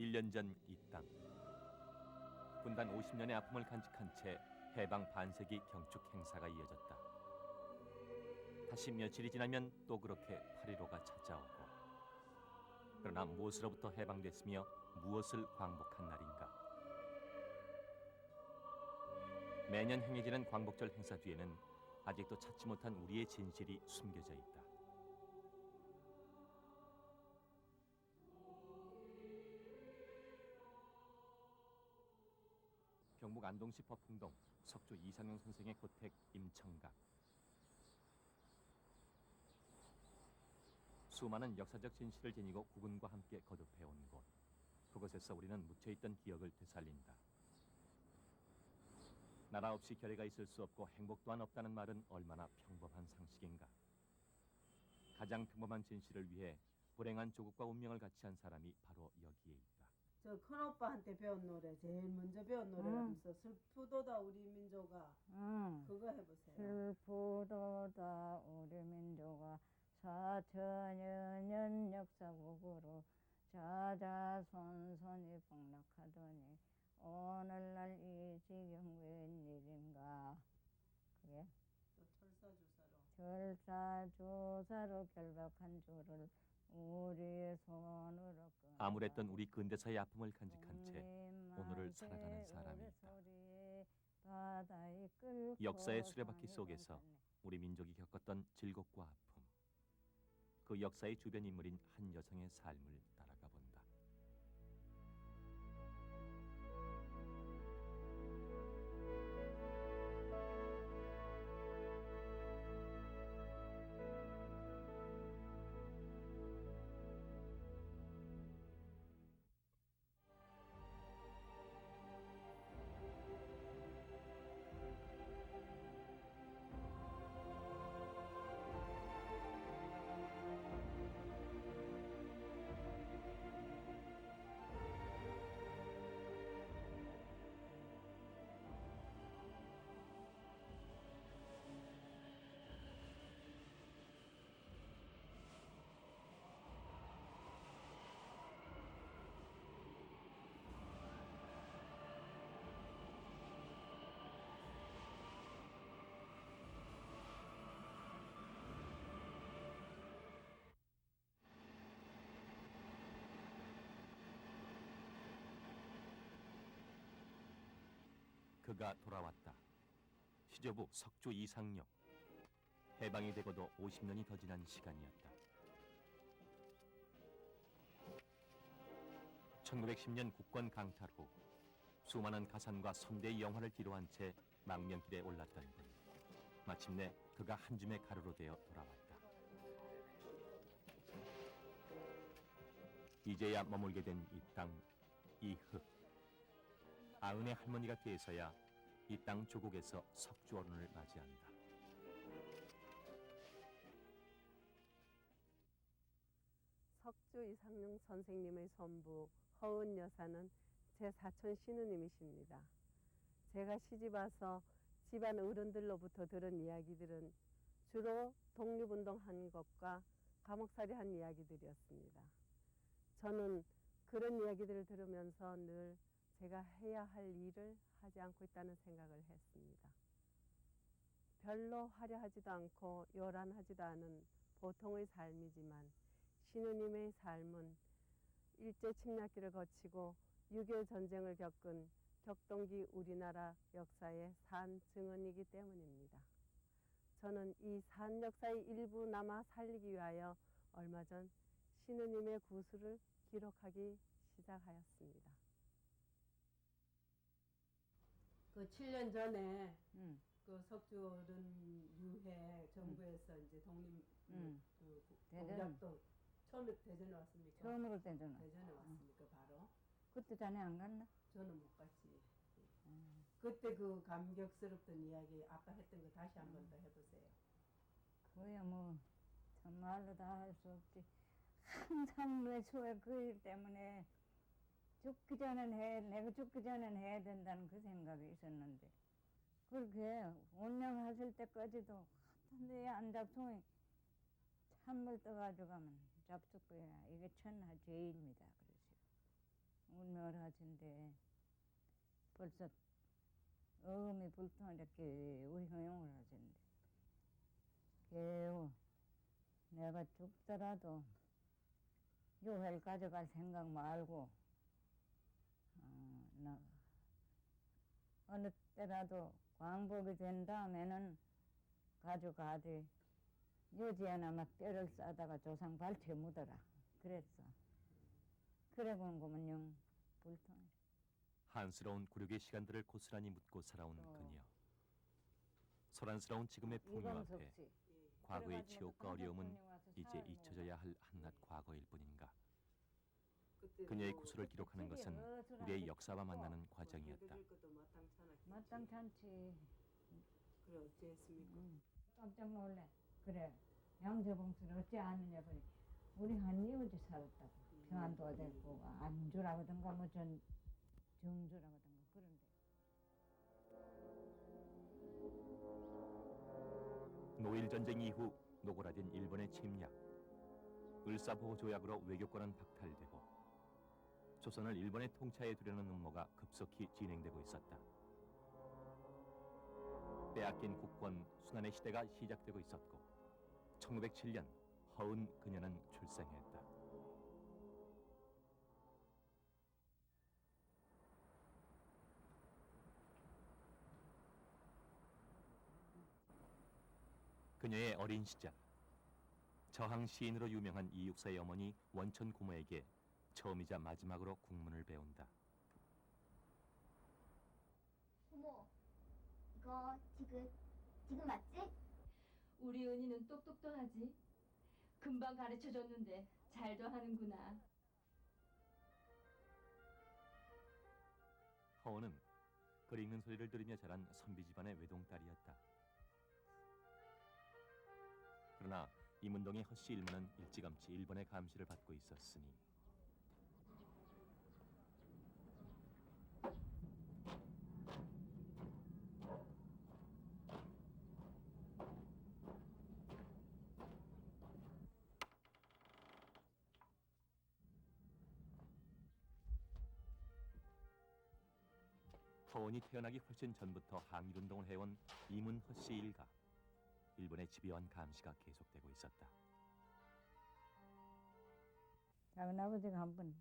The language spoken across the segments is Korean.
1년 전 이 땅. 분단 50년의 아픔을 간직한 채 해방 반세기 경축 행사가 이어졌다. 다시 며칠이 지나면 또 그렇게 8.15가 찾아오고. 그러나 무엇으로부터 해방됐으며 무엇을 광복한 날인가. 매년 행해지는 광복절 행사 뒤에는 아직도 찾지 못한 우리의 진실이 숨겨져 있다. 경북 안동시 법흥동 석조 이상용 선생의 고택 임청각. 수많은 역사적 진실을 지니고 국은과 함께 거듭해온 곳. 그곳에서 우리는 묻혀있던 기억을 되살린다. 나라 없이 결의가 있을 수 없고 행복 또한 없다는 말은 얼마나 평범한 상식인가. 가장 평범한 진실을 위해 불행한 조국과 운명을 같이 한 사람이 바로 여기에 있다. 저 큰오빠한테 배운 노래, 제일 먼저 배운 노래라면서 슬프도다 우리 민족아. 그거 해보세요. 슬프도다 우리 민족아 4천여 년 역사국으로 자자손손이 복락하더니 오늘날 이 지경 웬일인가. 그게 또 철사주사로 결박한 줄을 우리의 손으로 암울했던 우리 근대사의 아픔을 간직한 채 오늘을 살아가는 사람이 있다. 역사의 수레바퀴 속에서 우리 민족이 겪었던 즐겁고 아픔. 그 역사의 주변 인물인 한 여성의 삶을 따라가 본다. 그가 돌아왔다. 시조부 석조 이상용. 해방이 되고도 50년이 더 지난 시간이었다. 1910년 국권 강탈 후 수많은 가산과 선대의 영화를 뒤로한 채 망명길에 올랐던 분. 마침내 그가 한 줌의 가루로 되어 돌아왔다. 이제야 머물게 된 이 땅, 이 흙. 아은의 할머니가 돼서야 이 땅 조국에서 석주 어른을 맞이한다. 석주 이상용 선생님의 손부 허은 여사는 제 사촌 시누님이십니다. 제가 시집 와서 집안 어른들로부터 들은 이야기들은 주로 독립운동한 것과 감옥살이 한 이야기들이었습니다. 저는 그런 이야기들을 들으면서 늘 제가 해야 할 일을 하지 않고 있다는 생각을 했습니다. 별로 화려하지도 않고 요란하지도 않은 보통의 삶이지만 시누님의 삶은 일제 침략기를 거치고 6.25 전쟁을 겪은 격동기 우리나라 역사의 산 증언이기 때문입니다. 저는 이 산 역사의 일부 남아 살리기 위하여 얼마 전 시누님의 구술을 기록하기 시작하였습니다. 그 7년 전에 그 석주 어른 유해 정부에서 이제 독립 그 공작동 처음에 대전에 왔습니까? 처음으로 대전에. 대전에 왔습니까? 바로? 그때 전에 안 갔나? 저는 못 갔지. 그때 그 감격스럽던 이야기 아까 했던 거 다시 한 번 더 해보세요. 그야 뭐 정말로 다 할 수 없지. 항상 내 소에 그 일 때문에 내가 죽기 전엔 해야 된다는 그 생각이 있었는데 그렇게 운명하실 때까지도 내 안잡송이 찬물 떠가지고 가면 잡숫 거야. 이게 천하 제일입니다. 그러시고 하진데 벌써 어음이 불통 이렇게 우리 허용을 하진데 개우 내가 죽더라도 요회를 가져갈 생각 말고 나 어느 때라도 광복이 된 다음에는 가져가지 요지에나 막 뼈를 싸다가 조상 발치에 묻어라 그랬어. 그래본 거면 영 불통. 한스러운 굴욕의 시간들을 고스란히 묻고 살아온 그녀. 소란스러운 지금의 풍요 앞에 과거의 지옥과 어려움은 이제 잊혀져야 할 한낱 과거일 뿐인가. 그녀의 구슬을 기록하는 것은 우리의 역사와 만나는 과정이었다. 마땅치 않지. 그래 어찌했습니까? 깜짝 놀래. 그래 양재봉수를 어찌 아느냐 그래. 우리 한 이웃이 살았다고. 평안도가 되고 안주라거든가 뭐 정주라거든가 그런데. 노일 전쟁 이후 노골화된 일본의 침략, 을사보호 조약으로 외교권은 박탈되고 조선을 일본의 통치하에 두려는 음모가 급속히 진행되고 있었다. 빼앗긴 국권 순환의 시대가 시작되고 있었고 1907년 허은 그녀는 출생했다. 그녀의 어린 시절, 저항 시인으로 유명한 이육사의 어머니 원천 고모에게 처음이자 마지막으로 국문을 배운다. 고모, 이거 지금 맞지? 우리 은희는 똑똑도 하지. 금방 가르쳐줬는데 잘도 하는구나. 허은은 글 읽는 소리를 들으며 자란 선비 집안의 외동딸이었다. 그러나 이문동의 허씨 일모는 일찌감치 일본의 감시를 받고 있었으니 허은이 태어나기 훨씬 전부터 항일운동을 해온 이문 허씨 일가. 일본의 집요한 감시가 계속되고 있었다. 작은 아버지가 한번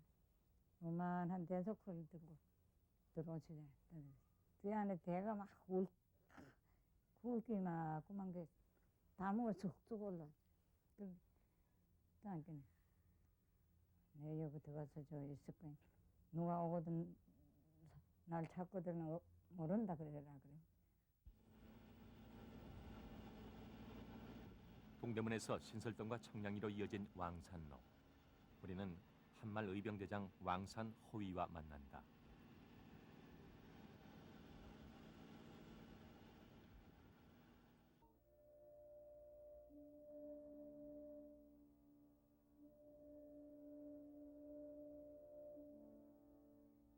요만한 대소코를 들고 들어오시네. 그 안에 대가 막 굵기 막그만 게 다무가 쑥쑥 올라. 그러니까 내 여기 들어가서 저 있을 거야. 누가 오거든 날 찾거든 모른다 그래라 그래. 동대문에서 신설동과 청량리로 이어진 왕산로. 우리는 한말 의병대장 왕산 호위와 만난다.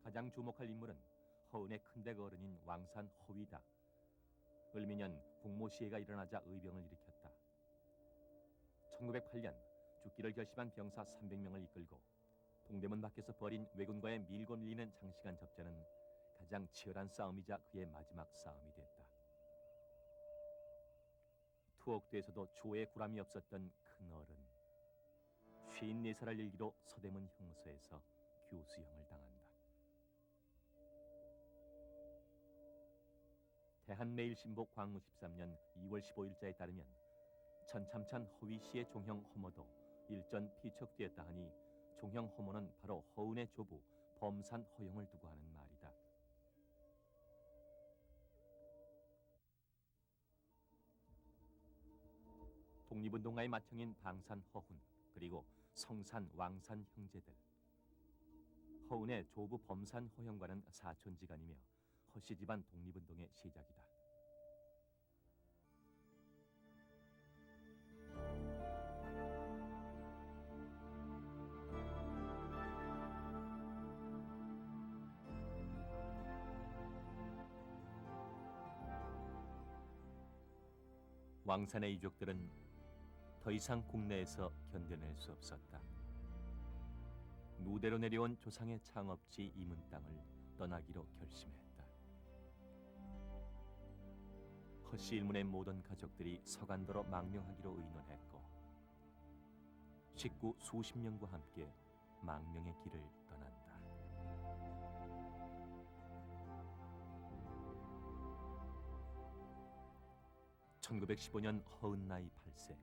가장 주목할 인물은 허은의 큰댁 어른인 왕산 호위다. 을미년 국모시해가 일어나자 의병을 일으켰다. 1908년 죽기를 결심한 병사 300명을 이끌고 동대문 밖에서 벌인 왜군과의 밀고 밀리는 장시간 접전은 가장 치열한 싸움이자 그의 마지막 싸움이 됐다. 투옥도에서도 조의 구람이 없었던 큰 어른. 54살을 일기로 서대문 형무소에서 교수형을 당한다. 대한매일신보 광무 13년 2월 15일자에 따르면 천참찬 허위 씨의 종형 허모도 일전 피척되었다 하니 종형 허모는 바로 허은의 조부 범산 허용을 두고 하는 말이다. 독립운동가의 맏형인 방산 허훈 그리고 성산 왕산 형제들. 허은의 조부 범산 허형과는 사촌지간이며 허씨 집안 독립운동의 시작이다. 왕산의 이족들은 더 이상 국내에서 견뎌낼 수 없었다. 무대로 내려온 조상의 창업지 이문 땅을 떠나기로 결심했다. 허씨 일문의 모든 가족들이 서간도로 망명하기로 의논했고 식구 수십 명과 함께 망명의 길을 떠난다. 1915년 허은 나이 8세.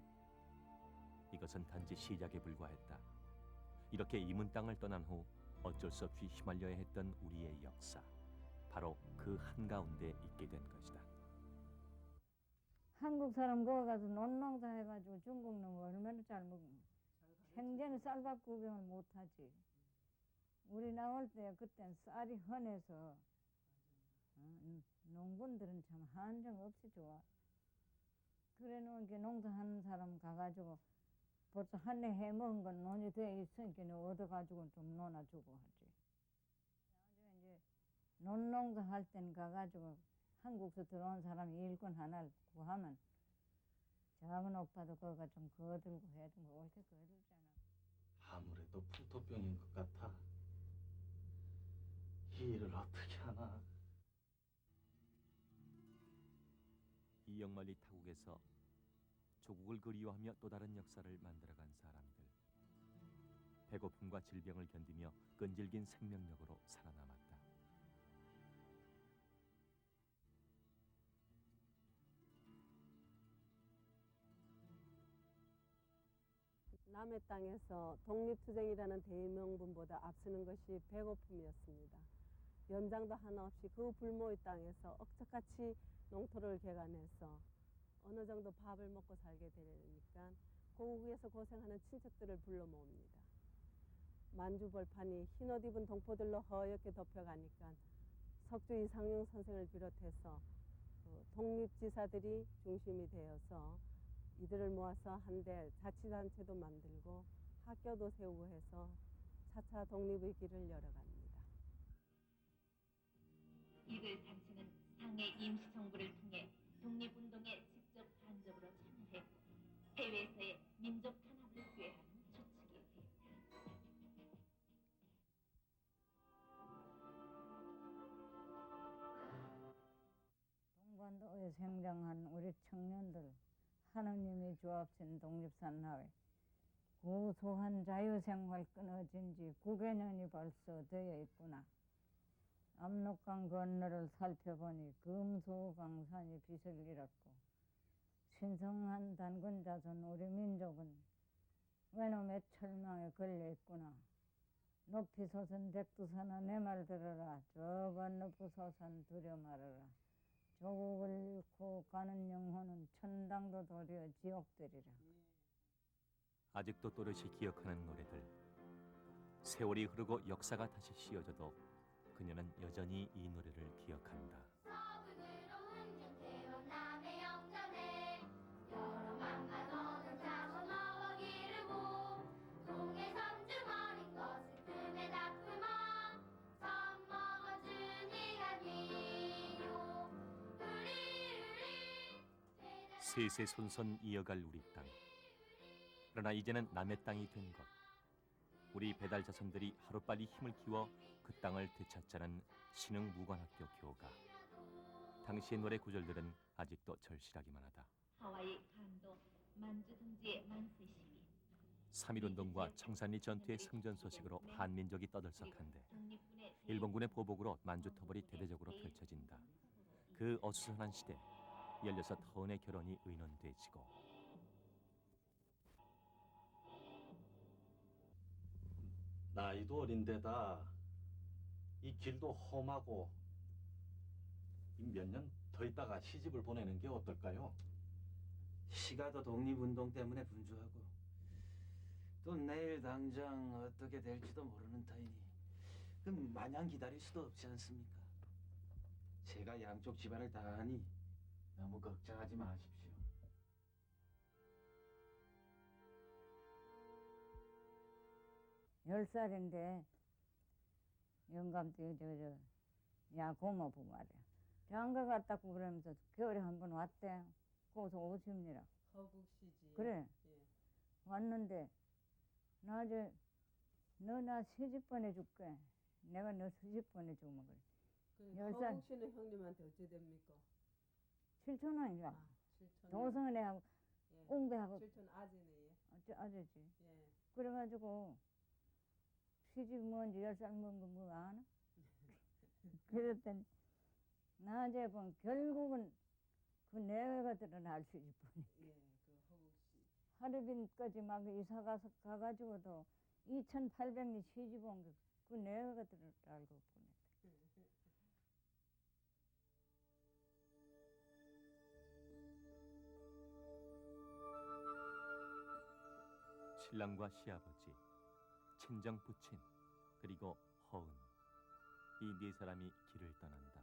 이것은 단지 시작에 불과했다. 이렇게 이문 땅을 떠난 후 어쩔 수 없이 휘말려야 했던 우리의 역사. 바로 그 한가운데 있게 된 것이다. 한국 사람 거기 가서 논농사 해가지고 중국 놈 얼마나 잘 먹어. 생전에 쌀밥 구경을 못하지. 우리 나올 때 그땐 쌀이 흔해서 농군들은 참 한정없이 좋아. 그래 놓으니까 농사하는 사람 가가지고 벌써 한 해 해먹은 건 논이 돼 있으니까 얻어가지고 좀 논아주고 하지. 나중에 이제 논농사 할 땐 가가지고 한국에서 들어온 사람이 일꾼 하나를 구하면 작은 오빠도 거기가 좀 거들고 해도 뭐 옳게 거들잖아. 아무래도 풍토병인 것 같아. 이 일을 어떻게 하나. 이영만리 타국에서 조국을 그리워하며 또 다른 역사를 만들어간 사람들. 배고픔과 질병을 견디며 끈질긴 생명력으로 살아남았다. 남의 땅에서 독립투쟁이라는 대명분보다 앞서는 것이 배고픔이었습니다. 연장도 하나 없이 그 불모의 땅에서 억척같이 농토를 개간해서 어느 정도 밥을 먹고 살게 되니까 고국에서 고생하는 친척들을 불러 모읍니다. 만주벌판이 흰옷 입은 동포들로 허옇게 덮여가니까 석주 이상용 선생을 비롯해서 독립지사들이 중심이 되어서 이들을 모아서 한데 자치단체도 만들고 학교도 세우고 해서 차차 독립의 길을 열어갑니다. 이들 단체는 상해 임시정부를 통해 독립운동에 직접 간접으로 참여해 해외에서의 민족 탄압을 꾀하는 주축이 되었다. 동반도에 생장한 우리 청년들, 하느님이 주옵신 독립산하에 고소한 자유생활 끊어진 지 9여 년이 벌써 되어 있구나. 압록강 건너를 살펴보니 금소강산이 빛을 잃었고 신성한 단군 자손 우리 민족은 외놈의 철망에 걸려 있구나. 높이 솟은 백두산아 내 말 들어라. 저 건너 부소산 두려 말아라. 조국을 잃고 가는 영혼은 천당도 도리어 지옥되리라. 아직도 또렷이 기억하는 노래들. 세월이 흐르고 역사가 다시 씌워져도 그녀는 여전히 이 노래를 기억한다. 서군으로 흥중태원 남해 영전에 여러 만만 어는 자손 어워 기르고 동해 섬중 어린 것을 틈에 다 품어 젖 먹어준 이가 니요 우리 세세 손손 이어갈 우리 땅. 그러나 이제는 남의 땅이 된 것. 우리 배달 자손들이 하루빨리 힘을 키워 그 땅을 되찾자는 신흥무관학교 교가. 당시의 노래 구절들은 아직도 절실하기만 하다. 하와이 간도 만주 등지의 만세 시위. 3.1운동과 청산리 전투의 승전 소식으로 한민족이 떠들썩한데 일본군의 보복으로 만주터벌이 대대적으로 펼쳐진다. 그 어수선한 시대 16허은의 결혼이 의논되지고 나이도 어린데다 이 길도 험하고 몇 년 더 있다가 시집을 보내는 게 어떨까요? 시가 더 독립운동 때문에 분주하고 또 내일 당장 어떻게 될지도 모르는 터이니 그럼 마냥 기다릴 수도 없지 않습니까? 제가 양쪽 집안을 다 아니 너무 걱정하지 마십시오. 10살인데 영감댁 야 고모부 말이야. 장가 갔다고 그러면서 겨울에 한 번 왔대. 거기서 50리라. 허국시지. 그래. 예. 왔는데 낮에 너 나 시집 보내줄게. 내가 너 시집 보내주면 그래. 그 열 살. 허국 씨는 형님한테 어찌 됩니까? 7천 원이야. 아, 7천. 동성애하고 예. 옹배하고 7천 아지네. 아저지. 예. 그래가지고 시집 뭔지 10살 먹은 거뭐 아나? 그랬더니 나중에 보면 결국은 그 내외가들은 알 시집 보내. 예. 그 허국 씨. 하루빈까지 막 이사 가가지고도 2,800리 시집 온 게 그 내외가들을 알고 보내. 신랑과 시아버지, 친정 부친, 그리고 허은, 이 네 사람이 길을 떠난다.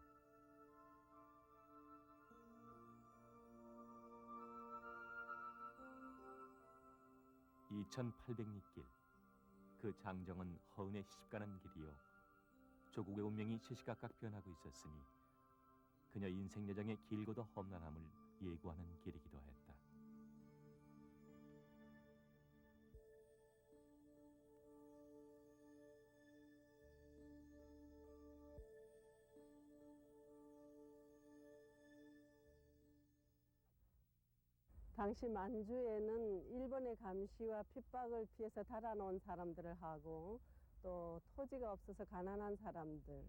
(2800리) 길, 그 장정은 허은의 시집가는 길이요, 조국의 운명이 시시각각 변하고 있었으니 그녀 인생 여정의 길고도 험난함을 예고하는 길이기도 했다. 당시 만주에는 일본의 감시와 핍박을 피해서 달아놓은 사람들을 하고 또 토지가 없어서 가난한 사람들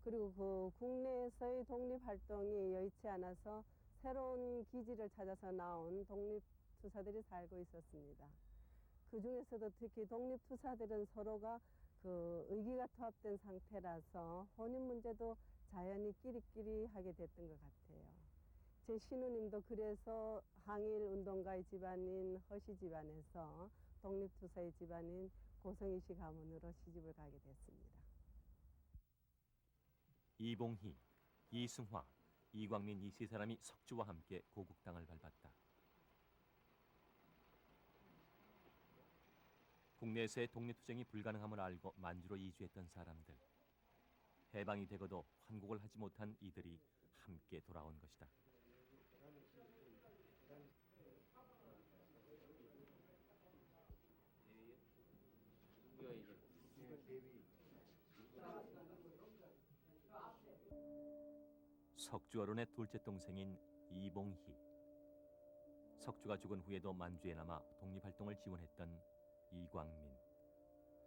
그리고 그 국내에서의 독립활동이 여의치 않아서 새로운 기지를 찾아서 나온 독립투사들이 살고 있었습니다. 그 중에서도 특히 독립투사들은 서로가 그 의기가 투합된 상태라서 혼인 문제도 자연히 끼리끼리 하게 됐던 것 같아요. 제 신우님도 그래서 항일 운동가의 집안인 허씨 집안에서 독립투사의 집안인 고성희 씨 가문으로 시집을 가게 됐습니다. 이봉희, 이승화, 이광민 이 세 사람이 석주와 함께 고국 땅을 밟았다. 국내에서의 독립투쟁이 불가능함을 알고 만주로 이주했던 사람들. 해방이 되고도 환국을 하지 못한 이들이 함께 돌아온 것이다. 석주 어른의 둘째 동생인 이봉희. 석주가 죽은 후에도 만주에 남아 독립활동을 지원했던 이광민,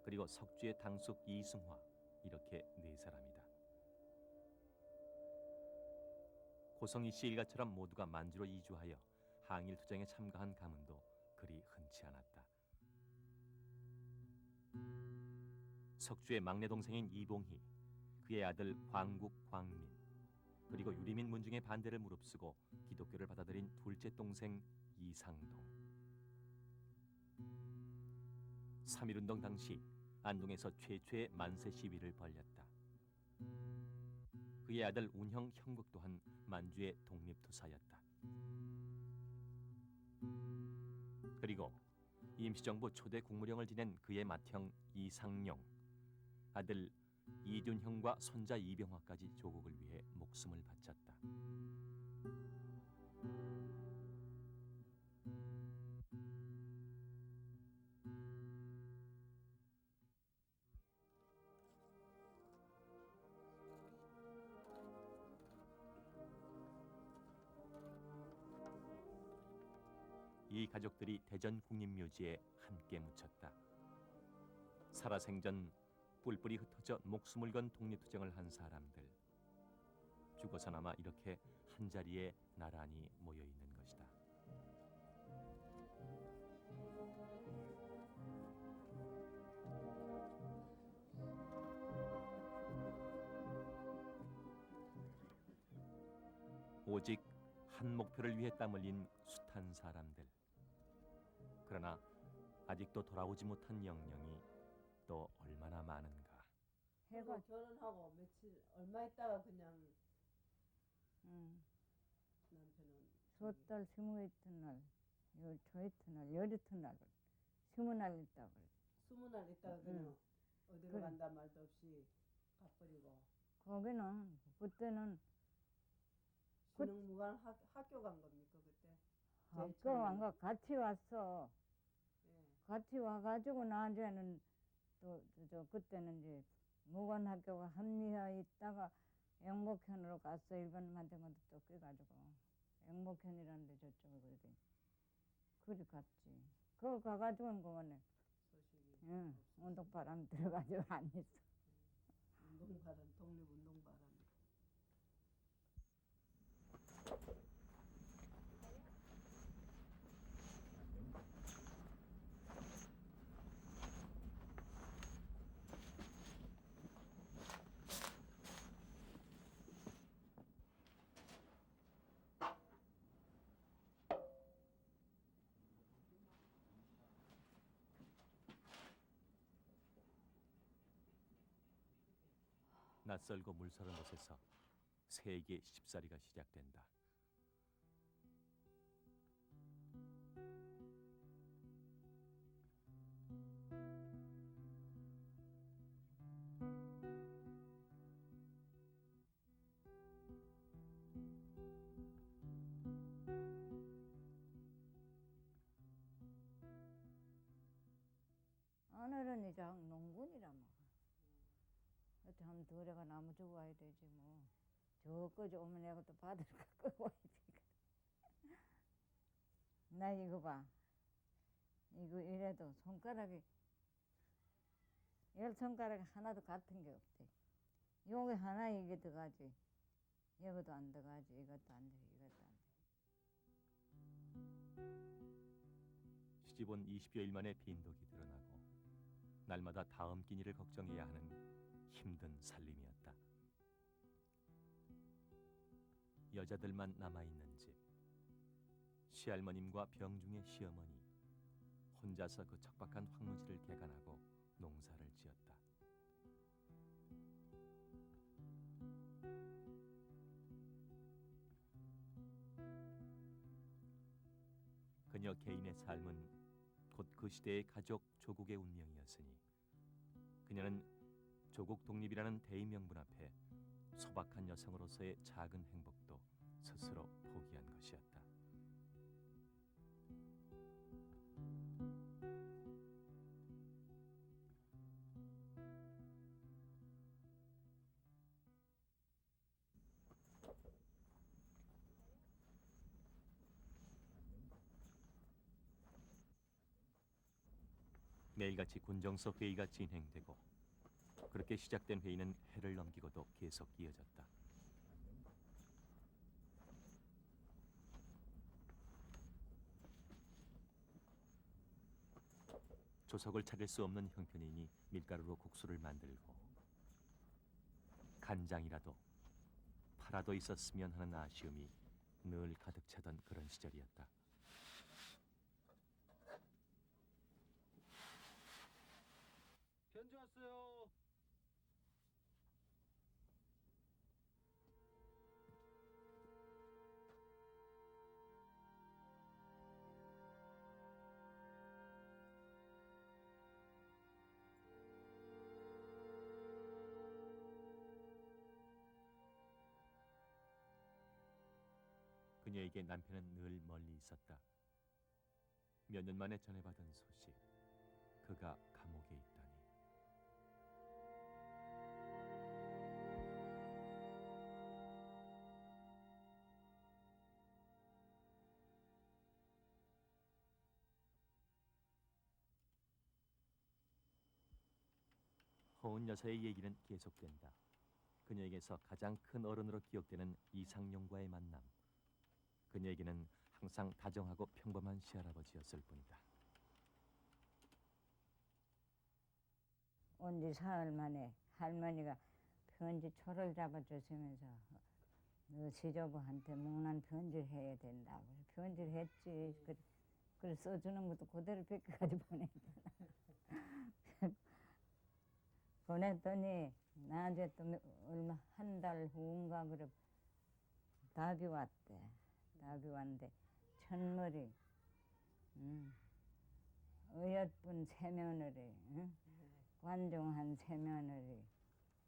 그리고 석주의 당숙 이승화, 이렇게 네 사람이다. 고성희 씨 일가처럼 모두가 만주로 이주하여 항일 투쟁에 참가한 가문도 그리 흔치 않았다. 석주의 막내 동생인 이봉희, 그의 아들 광국 광민, 그리고 유리민 문중의 반대를 무릅쓰고 기독교를 받아들인 둘째 동생 이상동. 3.1운동 당시 안동에서 최초의 만세 시위를 벌였다. 그의 아들 운형 형국 또한 만주의 독립투사였다. 그리고 임시정부 초대 국무령을 지낸 그의 맏형 이상용, 아들 이준형과 손자 이병화까지 조국을 위해 목숨을 바쳤다. 이 가족들이 대전 국립묘지에 함께 묻혔다. 살아생전 뿔뿔이 흩어져 목숨을 건 독립투쟁을 한 사람들, 죽어서나마 이렇게 한자리에 나란히 모여 있는 것이다. 오직 한 목표를 위해 땀 흘린 숱한 사람들. 그러나 아직도 돌아오지 못한 영령이 또 얼마나 많은가. 해가 결혼하고 며칠 얼마 있다가 그냥 남편은 소달 스무 이튿날, 열초 이튿날, 열 이튿날, 20날 있다가 그래. 20날 있다가 그냥 어디로 그래. 간다 말도 없이 가버리고 거기는 그때는 신흥무관 학교 간 겁니까 그때? 제일 학교 안 가 같이 왔어. 예. 같이 와가지고 나중에는 또 저 그때는 이제 무관학교가 합리화에 있다가 영목현으로 갔어. 일본 만든 것도 쫓겨가지고 영목현이라는 데 저쪽에 그러더니 그리 갔지. 그거 가가지고는 그거는 소식이 응, 없어서. 운동바람 들어가지고 안 있어. 운동바람, 독립운동바람. 낯설고 물서른 곳에서 세계 시집살이가 시작된다. 오늘은 이제 농군이라 뭐. 어떻게 하면 더래가 나무 주고 와야 되지 뭐. 저까지 오면 내가 또 바다를 갖고 와야 돼. 나 이거 봐. 이거 이래도 손가락이 10손가락이 하나도 같은 게 없대. 요게 하나 이게 들어가지. 이것도 안 들어가지. 이것도 안 돼. 이것도 안 돼. 시집 온 20여일 만에 빈독이 드러나고 날마다 다음 끼니를 걱정해야 하는 힘든 살림이었다. 여자들만 남아있는 집. 시할머님과 병중의 시어머니. 혼자서 그 척박한 황무지를 개간하고 농사를 지었다. 그녀 개인의 삶은 곧 그 시대의 가족 조국의 운명이었으니 그녀는 조국 독립이라는 대의명분 앞에 소박한 여성으로서의 작은 행복도 스스로 포기한 것이었다. 매일같이 군정석 회의가 진행되고 그렇게 시작된 회의는 해를 넘기고도 계속 이어졌다. 조석을 차릴 수 없는 형편이니 밀가루로 국수를 만들고 간장이라도 파라도 있었으면 하는 아쉬움이 늘 가득 차던 그런 시절이었다. 편지 왔어요. 그녀에게 남편은 늘 멀리 있었다. 몇 년 만에 전해받은 소식, 그가 감옥에 있다니. 허은 여사의 얘기는 계속된다. 그녀에게서 가장 큰 어른으로 기억되는 이상용과의 만남. 그녀에게는 항상 다정하고 평범한 시할아버지였을 뿐이다. 온 지 사흘 만에 할머니가 편지 초를 잡아주시면서 너 시조부한테 묵난 편지를 해야 된다고 편지를 했지. 그래 써주는 것도 그대로 뺏겨가지고 보냈더니 나중에 또 얼마 한 달 후인가 그래 답이 왔대. 답이 왔는데 첫머리 의엿분 세며느리 관종한 세며느리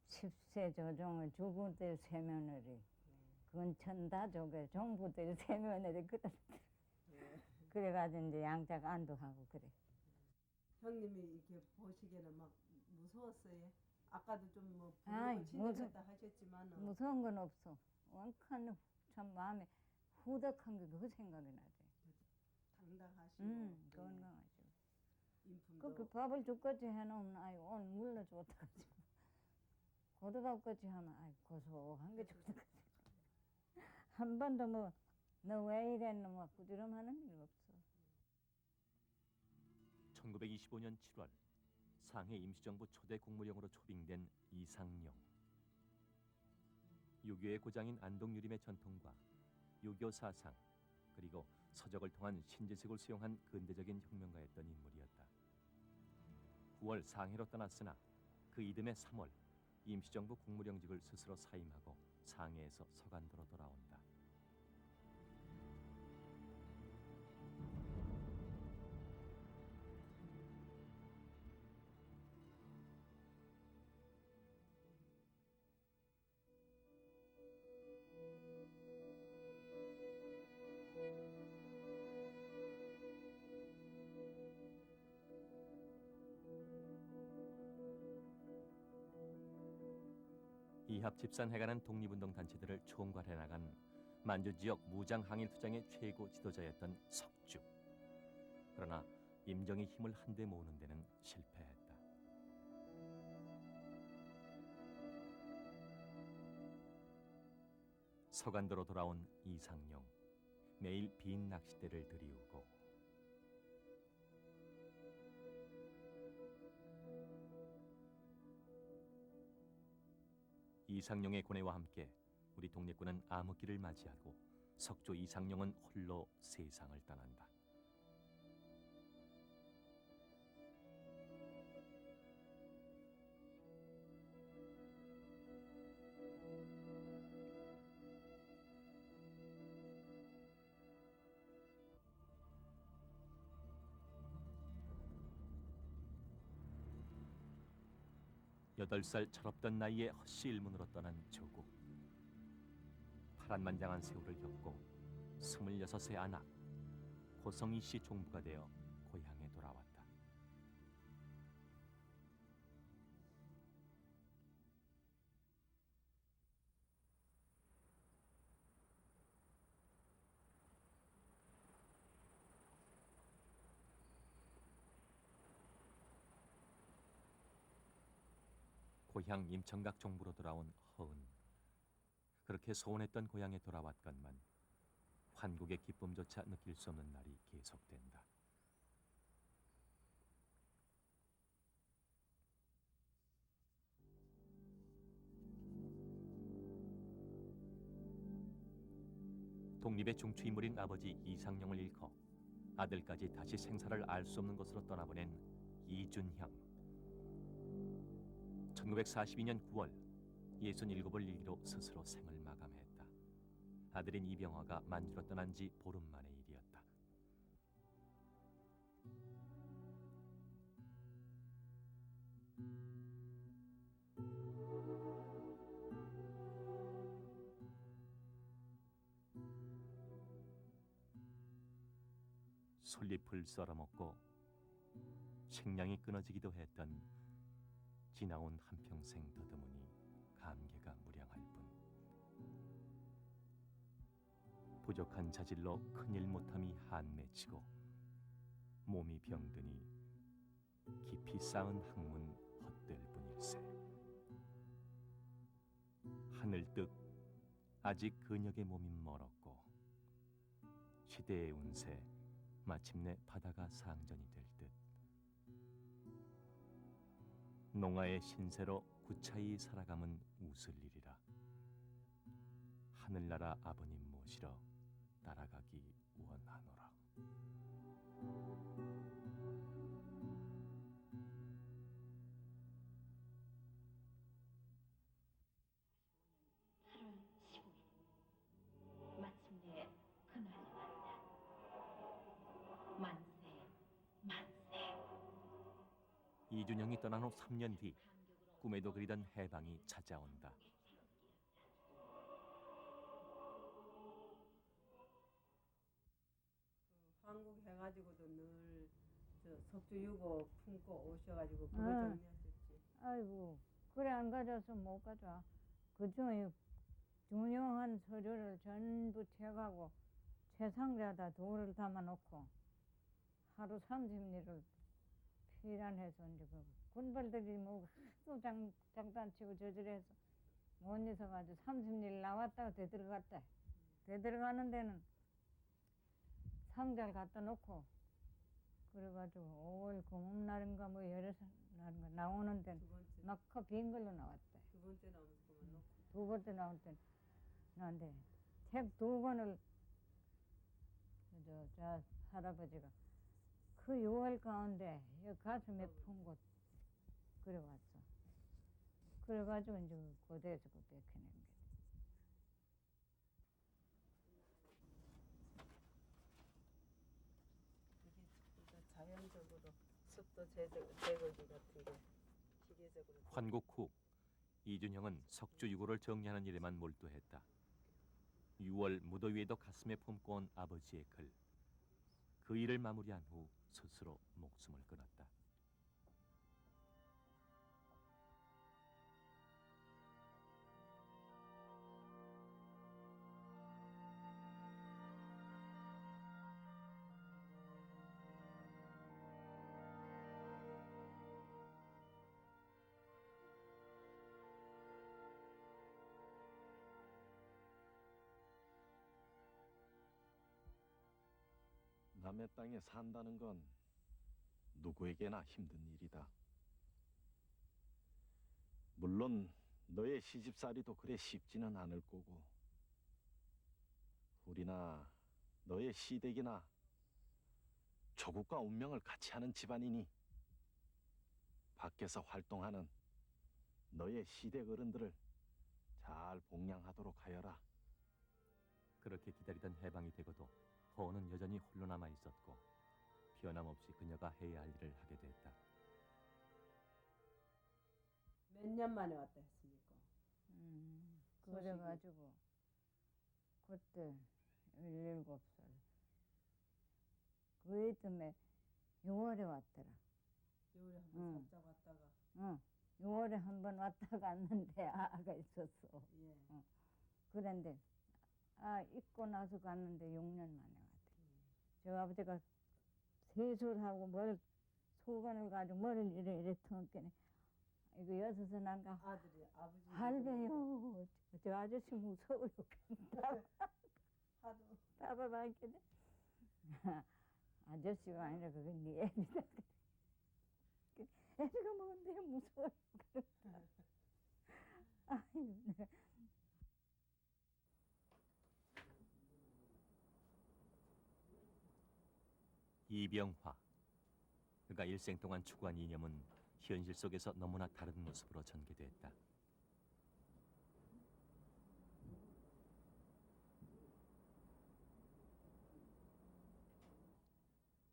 10세 조종을 주부들 세며느리 근천다족의 종부들 세며느리 그래가지고 이제 양자가 안도하고 그래. 형님이 이렇게 보시기에는 막 무서웠어요. 아까도 좀뭐 아이, 친절했다 하셨지만 무서운 건 없어. 완전 참 마음에 후덕한 게 그거 생각이 나지. 당당하시고 건강하죠. 인품도 그 밥을 죽같이 해놓으면 아이 오늘 물러 좋다 가지고 고등밥같이 하면 아이 고소한 게 좋다 가지고 한 번도 뭐 너 왜 이랬노 뭐 부지런하는 일 없어. 1925년 7월 상해 임시정부 초대 국무령으로 초빙된 이상용. 유교의 고장인 안동유림의 전통과 유교 사상 그리고 서적을 통한 신지식을 수용한 근대적인 혁명가였던 인물이었다. 9월 상해로 떠났으나 그 이듬해 3월 임시정부 국무령직을 스스로 사임하고 상해에서 서간도로 돌아온다. 이합 집산해가는 독립운동 단체들을 총괄해 나간 만주 지역 무장 항일 투쟁의 최고 지도자였던 석주. 그러나 임정의 힘을 한데 모으는 데는 실패했다. 서간도로 돌아온 이상용. 매일 빈 낚싯대를 들이우고 이상용의 고뇌와 함께 우리 독립군은 암흑기를 맞이하고 석조 이상용은 홀로 세상을 떠난다. 여덟 살 철없던 나이에 헛시 일문으로 떠난 조국. 파란만장한 세월을 겪고 26의 아낙 고성희 씨 종부가 되어 고향에 돌아왔다. 고향 임청각 종부로 돌아온 허은. 그렇게 소원했던 고향에 돌아왔건만 환국의 기쁨조차 느낄 수 없는 날이 계속된다. 독립의 중추인물인 아버지 이상용을 잃고 아들까지 다시 생사를 알 수 없는 곳으로 떠나보낸 이준형. 1942년 9월 67을 일기로 스스로 생을 마감했다. 아들인 이병화가 만주로 떠난 지 보름 만의 일이었다. 솔잎을 썰어먹고 식량이 끊어지기도 했던 지나온 한평생 더드무니 감개가 무량할 뿐. 부족한 자질로 큰일 못함이 한맺히고 몸이 병드니 깊이 쌓은 학문 헛될 뿐일세. 하늘 뜻 아직 근역의 몸이 멀었고 시대의 운세 마침내 바다가 상전이 될 듯. 농아의 신세로 구차히 살아감은 웃을 일이라. 하늘나라 아버님 모시러 날아가기 원하노라. 마침내 그날이 왔다. 만세, 만세. 이준형이 떠난 후 3년 뒤 꿈에도 그리던 해방이 찾아온다. 한국 해가지고도 늘 저 석주 유고 품고 오셔가지고 그거 응. 정리하셨지. 아이고, 그래 안 가져서 못 가져와. 그중에 중요한 서류를 전부 채가고 최상자다 돌을 담아놓고 하루 30일을 피란해서 이제 그 군벌들이 뭐 하도 장단치고 저질해서 못 있어가지고 30일 나왔다가 되들어갔다. 되들어가는 데는 상자를 갖다 놓고 그래가지고 5월 공음날인가 뭐 여러 날인가 나오는 데는 두 번째. 막 빈 걸로 나왔다. 두 번째 나오면서 그만 놓고. 두 번째 나올 땐 나한테 책 2권을 저 할아버지가 그 6월 가운데 여 가슴에 푼곳 그래 왔어. 그래가지고 이제 고대에서 그 뺏겨낸 게. 이게 자연적으로 습도 제거기 같은 게 기계적으로. 환국 후 이준형은 석주 유고를 정리하는 일에만 몰두했다. 6월 무더위에도 가슴에 품고 온 아버지의 글. 그 일을 마무리한 후 스스로 목숨을 끊었다. 남의 땅에 산다는 건 누구에게나 힘든 일이다. 물론 너의 시집살이도 그래 쉽지는 않을 거고 우리나 너의 시댁이나 조국과 운명을 같이 하는 집안이니 밖에서 활동하는 너의 시댁 어른들을 잘 복양하도록 하여라. 그렇게 기다리던 해방이 되고도 허은은 여전히 홀로 남아 있었고 변함없이 그녀가 해야 할 일을 하게 됐다. 몇 년 만에 왔다 했습니까? 그래가지고 그때 17살 그 이듬해 6월에 왔더라. 6월에 한번 응. 살짝 왔다가. 응. 6월에 한 번 왔다 갔는데 아가 있었어. 예. 그런데 입고 나서 갔는데 6년 만에 왔대. 저 아버지가 세술하고 소관을 가지고 머리를 이래 턴게네. 이거 여섯서 난가 아들이 아버지. 할배요. 저 아저씨 무서워요. 하도. 답을 하겠네. 아저씨가 아니라 그건 네 애비다. 애비가 뭔데 무서워요. 아유, 내가 이병화. 그가 일생 동안 추구한 이념은 현실 속에서 너무나 다른 모습으로 전개됐다.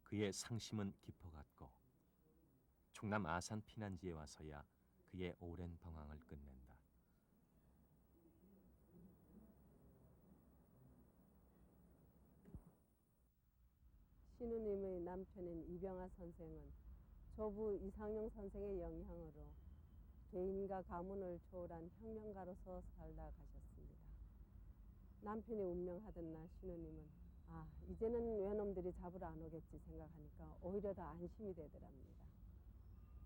그의 상심은 깊어갔고 충남 아산 피난지에 와서야 그의 오랜 방황을 끝낸다. 신우님의 남편인 이병화 선생은 조부 이상용 선생의 영향으로 개인과 가문을 초월한 혁명가로서 살다 가셨습니다. 남편이 운명하던 날 신우님은 이제는 외놈들이 잡으러 안 오겠지 생각하니까 오히려 더 안심이 되더랍니다.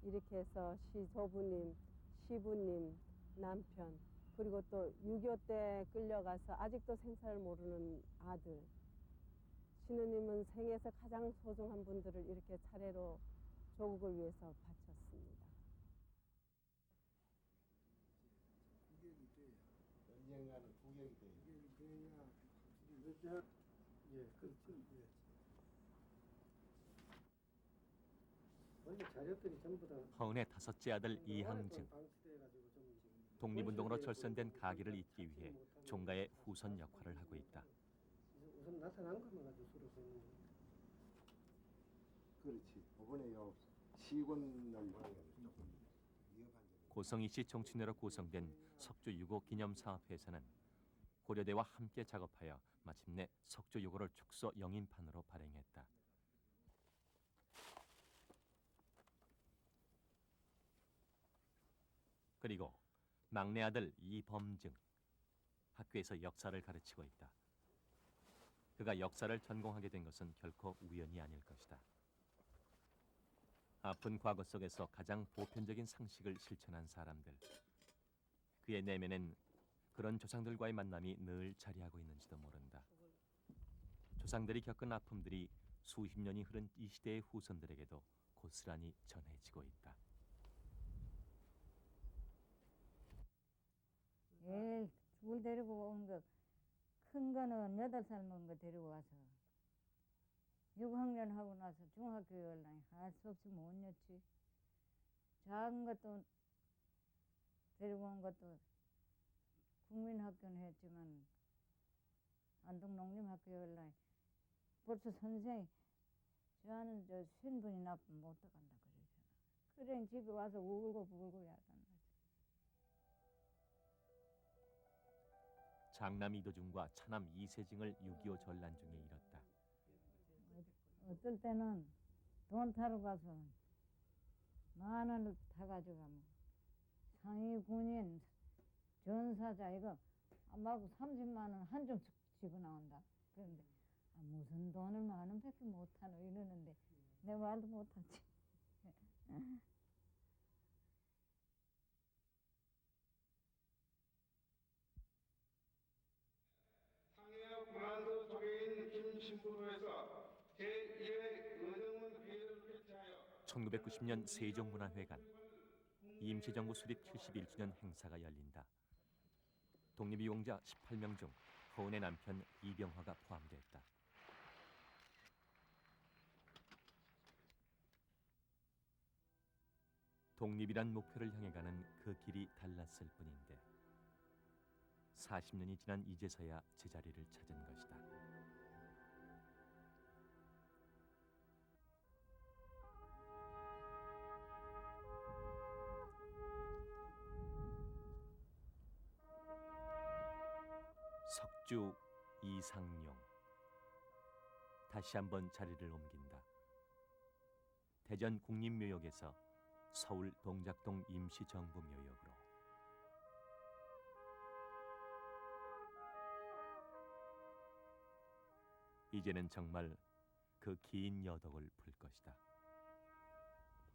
이렇게 해서 시조부님, 시부님, 남편 그리고 또 6.25 때 끌려가서 아직도 생사를 모르는 아들 신우님은 생에서 가장 소중한 분들을 이렇게 차례로 조국을 위해서 바쳤습니다. 구경이 돼야 언젠가는 구경이 돼야 확실히 예, 그렇죠. 예. 원래 자녀들이 전부 다 허은의 다섯째 아들 이항증. 독립운동으로 절선된 가기를 잇기 위해 종가의 후손 역할을 하고 있다. 우선 나타난 것만 가지고 서로 세는 거예요. 그렇지. 이번에 시군을 조금 위협한 점이. 고성이씨 정춘회로 구성된 석주 6.5 기념사업회에서는 고려대와 함께 작업하여 마침내 석주 6.5를 축소 영인판으로 발행했다. 그리고 막내 아들 이범증. 학교에서 역사를 가르치고 있다. 그가 역사를 전공하게 된 것은 결코 우연이 아닐 것이다. 아픈 과거 속에서 가장 보편적인 상식을 실천한 사람들. 그의 내면엔 그런 조상들과의 만남이 늘 자리하고 있는지도 모른다. 조상들이 겪은 아픔들이 수십 년이 흐른 이 시대의 후손들에게도 고스란히 전해지고 있다. 애 둘 데리고 온 거, 큰 거는 8살 먹은 거 데리고 와서 6학년 하고 나서 중학교에 올라니 할 수 없이 못 녔지. 작은 것도 데리고 온 것도 국민학교는 했지만 안동 농림학교에 올라니 벌써 선생이 저는 저 신분이 나쁘면 못 들어간다 그러잖아. 그래 집에 와서 울고 불고 야단 나지. 장남 이도중과 차남 이세징을 6.25 전란 중에 잃었다. 어떨 때는 돈 타러 가서 10,000원을 타가지고 가면 상위 군인 전사자 이거 아마고 30만 원 한 줌 집어나온다. 그런데 무슨 돈을 10,000원밖에 못 타노 이러는데 내 말도 못하지. 상해 공안도 조계인 김신부로에서 제1회 의정문 회의를 개최하여 1990년 세종문화회관 임시정부 수립 71주년 행사가 열린다. 독립유공자 18명 중 허은의 남편 이병화가 포함됐다. 독립이란 목표를 향해 가는 그 길이 달랐을 뿐인데 40년이 지난 이제서야 제자리를 찾은 것이다. 석주 이상용 다시 한번 자리를 옮긴다. 대전 국립묘역에서 서울 동작동 임시정부묘역으로. 이제는 정말 그 긴 여독을 풀 것이다.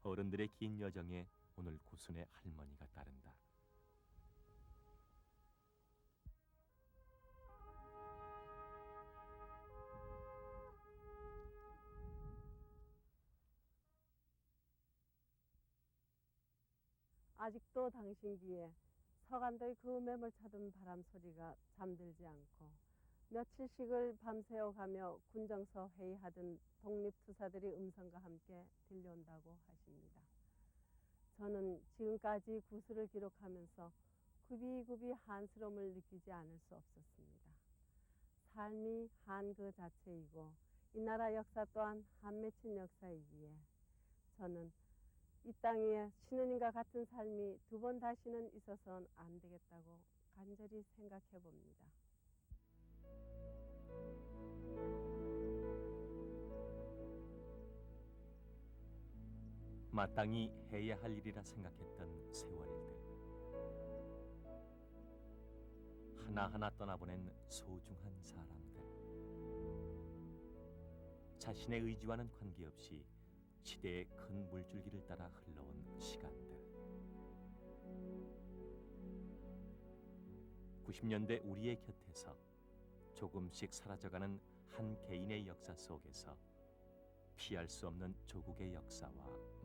어른들의 긴 여정에 오늘 구순의 할머니가 따른다. 아직도 당신 귀에 서간도의 그 매몰 차던 바람 소리가 잠들지 않고 며칠씩을 밤새워 가며 군정서 회의하던 독립투사들의 음성과 함께 들려온다고 하십니다. 저는 지금까지 구술을 기록하면서 굽이굽이 한스러움을 느끼지 않을 수 없었습니다. 삶이 한 그 자체이고 이 나라 역사 또한 한 맺힌 역사이기에 저는 이 땅 위에 신우님과 같은 삶이 두 번 다시는 있어서는 안 되겠다고 간절히 생각해 봅니다. 마땅히 해야 할 일이라 생각했던 세월들. 하나하나 떠나보낸 소중한 사람들. 자신의 의지와는 관계없이 시대의 큰 물줄기를 따라 흘러온 시간들. 90년대 우리의 곁에서 조금씩 사라져가는 한 개인의 역사 속에서 피할 수 없는 조국의 역사와